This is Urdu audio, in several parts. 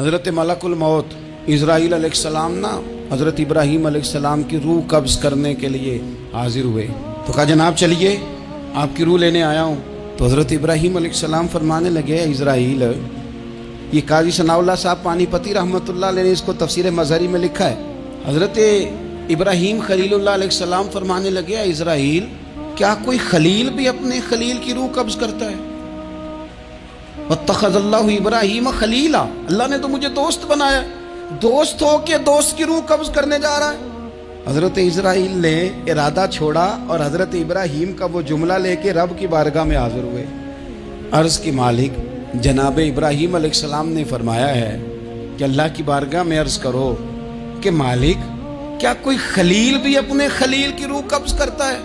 حضرت ملکُ الموت اسرائیل علیہ السلام نا حضرت ابراہیم علیہ السلام کی روح قبض کرنے کے لیے حاضر ہوئے تو کہا جناب چلیے آپ کی روح لینے آیا ہوں۔ تو حضرت ابراہیم علیہ السلام فرمانے لگے اسرائیل، یہ قاضی ثناء اللہ صاحب پانی پتی رحمۃ اللہ علیہ نے اس کو تفسیر مظہری میں لکھا ہے۔ حضرت ابراہیم خلیل اللہ علیہ السلام فرمانے لگے اسرائیل، کیا کوئی خلیل بھی اپنے خلیل کی روح قبض کرتا ہے؟ واتخذ اللہ ابراہیم خلیلا، اللہ نے تو مجھے دوست بنایا، دوست ہو کے دوست کی روح قبض کرنے جا رہا ہے۔ حضرت اسرائیل نے ارادہ چھوڑا اور حضرت ابراہیم کا وہ جملہ لے کے رب کی بارگاہ میں حاضر ہوئے۔ عرض کی مالک جناب ابراہیم علیہ السلام نے فرمایا ہے کہ اللہ کی بارگاہ میں عرض کرو کہ مالک کیا کوئی خلیل بھی اپنے خلیل کی روح قبض کرتا ہے؟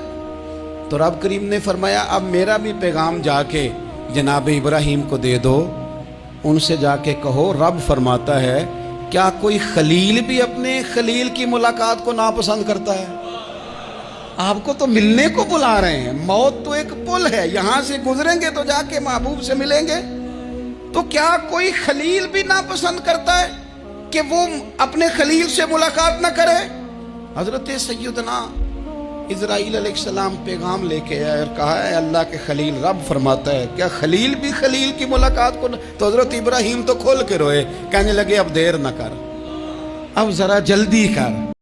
تو رب کریم نے فرمایا اب میرا بھی پیغام جا کے جناب ابراہیم کو دے دو، ان سے جا کے کہو رب فرماتا ہے کیا کوئی خلیل بھی اپنے خلیل کی ملاقات کو ناپسند کرتا ہے؟ آپ کو تو ملنے کو بلا رہے ہیں، موت تو ایک پل ہے، یہاں سے گزریں گے تو جا کے محبوب سے ملیں گے، تو کیا کوئی خلیل بھی ناپسند کرتا ہے کہ وہ اپنے خلیل سے ملاقات نہ کرے؟ حضرت سیدنا اسرائیل علیہ السلام پیغام لے کے آئے اور کہا ہے اللہ کے خلیل رب فرماتا ہے کیا خلیل بھی خلیل کی ملاقات کو تو حضرت ابراہیم تو کھول کے روئے، کہنے لگے اب دیر نہ کر، اب ذرا جلدی کر،